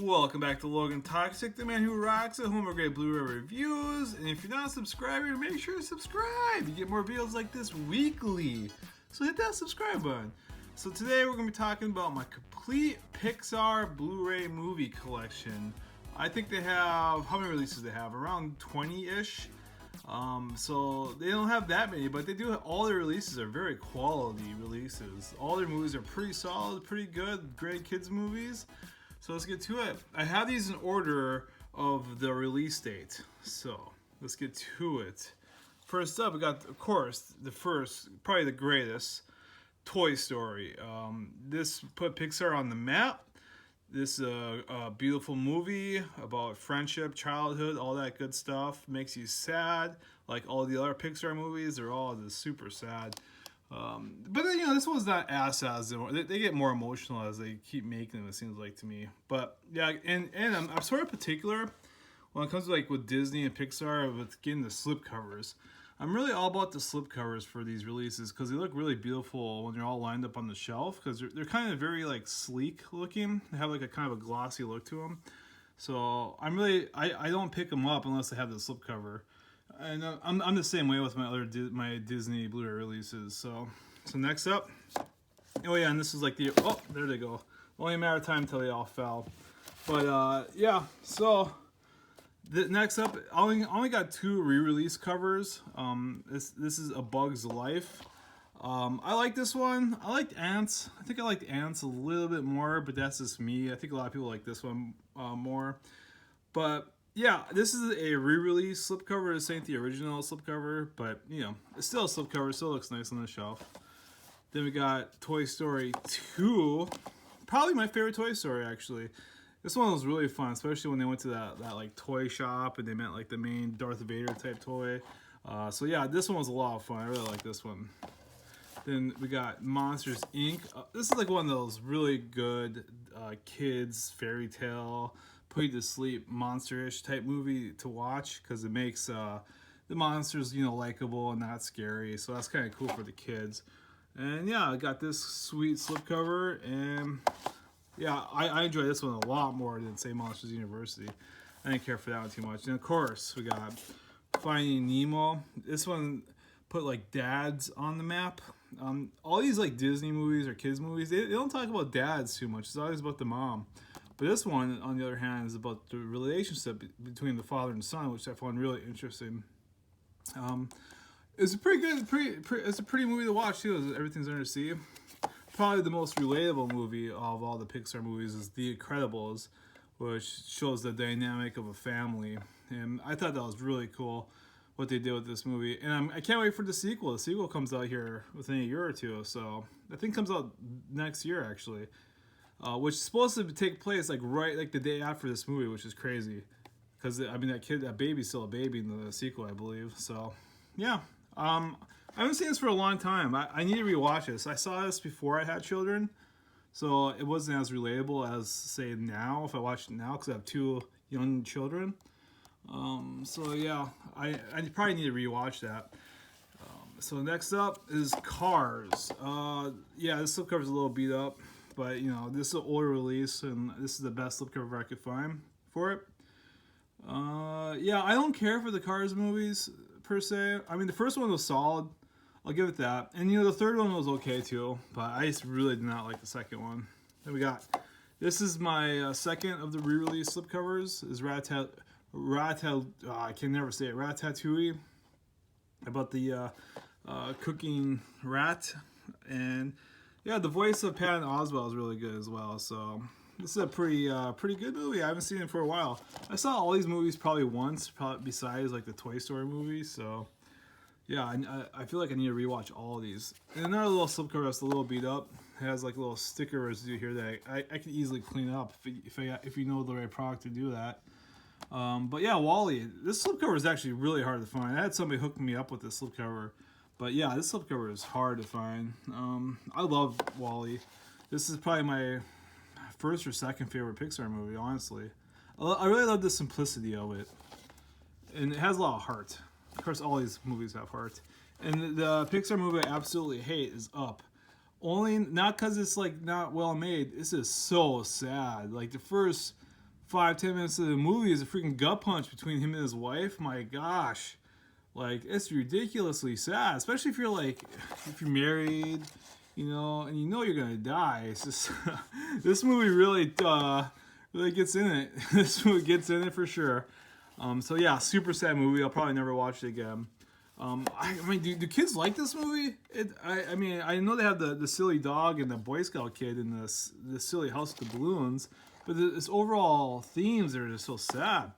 Welcome back to Logan Toxic, the man who rocks at home with great Blu-ray reviews. And if you're not a subscriber, make sure to subscribe. You get more videos like this weekly. So hit that subscribe button. So today we're going to be talking about my complete Pixar Blu-ray movie collection. I think they have, how many releases they have? Around 20-ish. So they don't have that many, but they do. All their releases are very quality releases. All their movies are pretty solid, pretty good, great kids movies. So let's get to it. I have these in order of the release date. So let's get to it. First up, we got, of course, the first, probably the greatest, Toy Story. This put Pixar on the map. This is a beautiful movie about friendship, childhood, all that good stuff. Makes you sad, like all the other Pixar movies. They're all just super sad. But then, this one's not as sad as they get more emotional as they keep making them, it seems like to me. But yeah, and I'm sort of particular when it comes to with Disney and Pixar with getting the slipcovers. I'm really all about the slipcovers for these releases because they look really beautiful when they're all lined up on the shelf, because they're kind of very sleek looking. They have a kind of a glossy look to them. So I'm really, I don't pick them up unless they have the slipcover. And I'm the same way with my Disney Blu-ray releases. So next up, oh yeah, and this is there they go. Only a matter of time until they all fell. But yeah, so next up, I only got 2 re-release covers. This is A Bug's Life. I like this one. I liked Ants. I think I liked Ants a little bit more, but that's just me. I think a lot of people like this one more. But yeah, this is a re-release slipcover. This ain't the original slipcover, but it's still a slipcover. Still looks nice on the shelf. Then we got Toy Story 2. Probably my favorite Toy Story, actually. This one was really fun, especially when they went to that toy shop and they met the main Darth Vader type toy. So yeah, this one was a lot of fun. I really like this one. Then we got Monsters Inc. This is one of those really good kids fairy tale, put you to sleep monster-ish type movie to watch, because it makes the monsters likable and not scary. So that's kind of cool for the kids. And yeah, I got this sweet slipcover, and yeah, I enjoy this one a lot more than, say, Monsters University. I didn't care for that one too much. And of course, we got Finding Nemo. This one put dads on the map. All these Disney movies or kids movies, they don't talk about dads too much. It's always about the mom. But this one, on the other hand, is about the relationship between the father and son, which I found really interesting. It's a pretty good, it's a pretty movie to watch too. Everything's under the sea. Probably the most relatable movie of all the Pixar movies is The Incredibles, which shows the dynamic of a family. And I thought that was really cool what they did with this movie. And I can't wait for the sequel. The sequel comes out here within a year or two. So I think it comes out next year, actually. Which is supposed to take place right the day after this movie, which is crazy. Because, that baby's still a baby in the sequel, I believe. So, yeah. I haven't seen this for a long time. I need to rewatch this. I saw this before I had children, so it wasn't as relatable as, say, now, if I watch it now, because I have 2 young children. So yeah, I probably need to rewatch that. So next up is Cars. Yeah, this slipcover is a little beat up, but this is an older release, and this is the best slipcover I could find for it. Yeah, I don't care for the Cars movies per se. The first one was solid. I'll give it that. And the third one was okay too, but I just really did not like the second one. Then we got, this is my second of the re-release slipcovers, is I can never say it, Ratatouille, about the cooking rat. And yeah, the voice of Patton Oswalt is really good as well. So this is a pretty good movie. I haven't seen it for a while. I saw all these movies probably once, besides the Toy Story movies. So yeah, I feel like I need to rewatch all of these. And another little slipcover that's a little beat up. It has little sticker residue here that I can easily clean up if you know the right product to do that. But yeah, WALL-E. This slipcover is actually really hard to find. I had somebody hook me up with this slipcover. But yeah, this slipcover is hard to find. I love WALL-E. This is probably my first or second favorite Pixar movie, honestly. I really love the simplicity of it. And it has a lot of heart. Of course, all these movies have heart. And the Pixar movie I absolutely hate is Up. Only, not because it's not well made. This is so sad. The first 5-10 minutes of the movie is a freaking gut punch between him and his wife. My gosh, like it's ridiculously sad, especially if you're like if you're married, you know, and you know you're gonna die. It's just this movie really really gets in it. This movie gets in it for sure. So yeah, super sad movie. I'll probably never watch it again. I mean, do kids like this movie? I mean, I know they have the silly dog and the Boy Scout kid and the silly house with the balloons, but this overall themes are just so sad.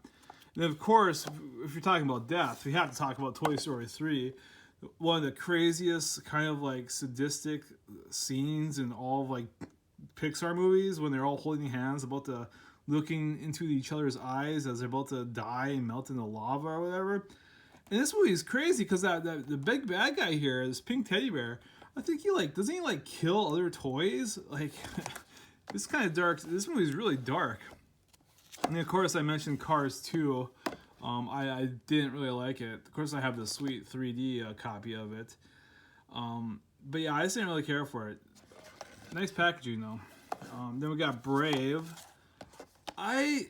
And of course, if you're talking about death, we have to talk about Toy Story 3. One of the craziest kind of like sadistic scenes in all of like Pixar movies when they're all holding hands about to looking into each other's eyes as they're about to die and melt in the lava or whatever. And this movie is crazy because the big bad guy here, this pink teddy bear, I think he like doesn't he like kill other toys? Like it's kind of dark. This movie is really dark. And of course, I mentioned Cars 2. I didn't really like it. Of course, I have the sweet 3D copy of it. But yeah, I just didn't really care for it. Nice packaging though. Then we got Brave. I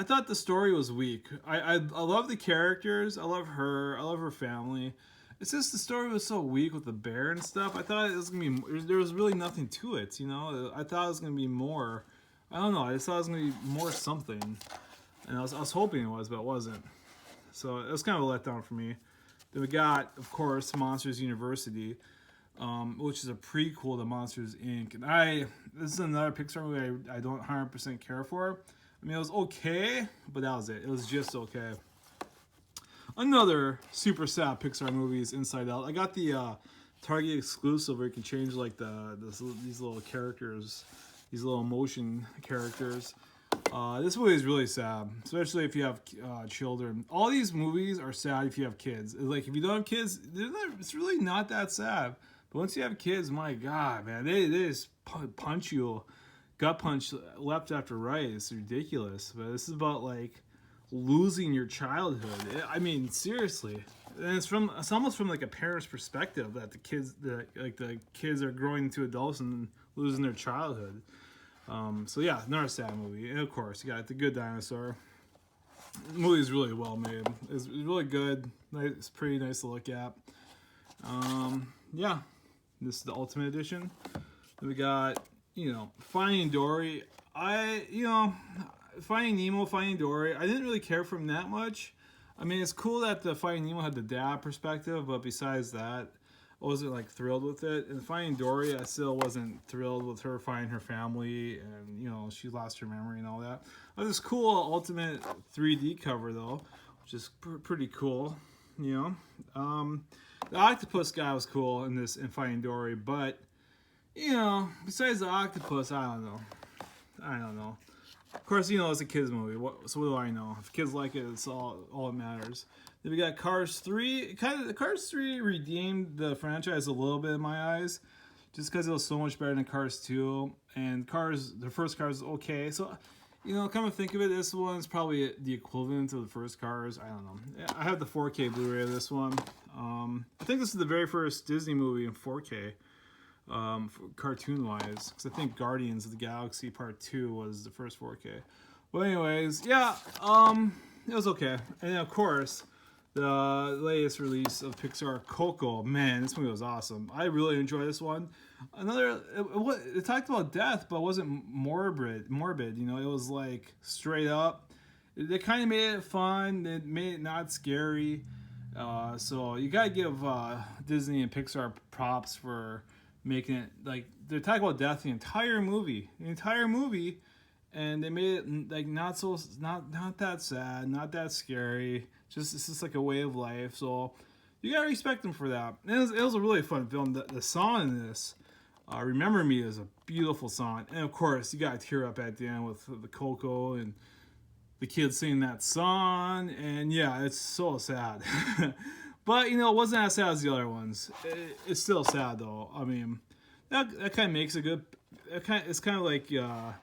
thought the story was weak. I love the characters. I love her family. It's just the story was so weak with the bear and stuff. I thought it was gonna be there was really nothing to it. You know, I thought it was gonna be more. I don't know. I just thought it was gonna be more something, and I was hoping it was, but it wasn't. So it was kind of a letdown for me. Then we got, of course, Monsters University, which is a prequel to Monsters Inc. And this is another Pixar movie I don't 100% care for. I mean, it was okay, but that was it. It was just okay. Another super sad Pixar movie is Inside Out. I got the Target exclusive where you can change like these little characters, these little motion characters. This movie is really sad, especially if you have children. All these movies are sad if you have kids. Like if you don't have kids, it's really not that sad. But once you have kids, my God, man, they just punch you, gut punch left after right. It's ridiculous. But this is about like losing your childhood. I mean, seriously. And it's almost from like a parent's perspective that the kids are growing into adults and losing their childhood. So yeah, another sad movie. And of course, you got The Good Dinosaur. The movie is really well made. It's really good. It's pretty nice to look at. Yeah, this is the Ultimate Edition. Then we got, Finding Dory. Finding Nemo, Finding Dory. I didn't really care for him that much. I mean, it's cool that the Finding Nemo had the dad perspective, but besides that, I wasn't like thrilled with it. And Finding Dory, I still wasn't thrilled with her finding her family, and she lost her memory and all that. This cool Ultimate 3D cover though, which is pretty cool. The octopus guy was cool in Finding Dory, but besides the octopus, I don't know. Of course, it's a kids movie. So what do I know? If kids like it, it's all that matters. Then we got Cars 3. Cars 3 redeemed the franchise a little bit in my eyes, just because it was so much better than Cars 2. And the first Cars, okay. So, come to think of it, this one's probably the equivalent to the first Cars. I don't know. I have the 4K Blu-ray of this one. I think this is the very first Disney movie in 4K. Cartoon-wise, because I think Guardians of the Galaxy Part 2 was the first 4K. But anyways, yeah, it was okay. And then, of course, the latest release of Pixar, Coco. Man, this movie was awesome. I really enjoyed this one. It talked about death, but it wasn't morbid. It was like straight up. They kind of made it fun. It made it not scary. So you gotta give Disney and Pixar props for making it like they're talking about death the entire movie, and they made it like not that sad, not that scary. It's just like a way of life. So you gotta respect them for that. And it was a really fun film. The song in this, "Remember Me," is a beautiful song, and of course you gotta tear up at the end with the Coco and the kids singing that song. And yeah, it's so sad. But it wasn't as sad as the other ones. It's still sad though. I mean, that kind of makes a good. It's kind of like you're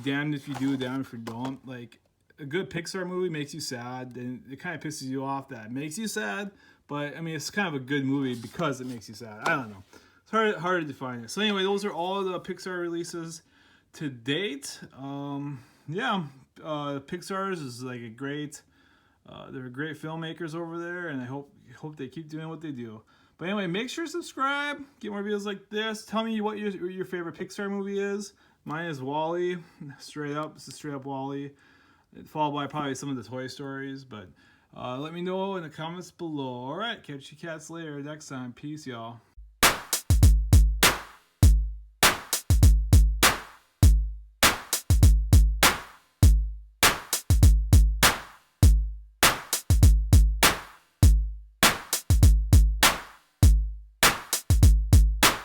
damned if you do, damned if you don't. Like a good Pixar movie makes you sad, and it kind of pisses you off that it makes you sad. But I mean, it's kind of a good movie because it makes you sad. I don't know. It's hard to define it. So anyway, those are all the Pixar releases to date. Yeah, Pixar's is like a great. They're great filmmakers over there, and I hope they keep doing what they do. But anyway, make sure to subscribe. Get more videos like this. Tell me what your favorite Pixar movie is. Mine is WALL-E. Straight up, it's a straight up WALL-E. Followed by probably some of the Toy Stories, but let me know in the comments below. All right, catch you cats later next time. Peace, y'all.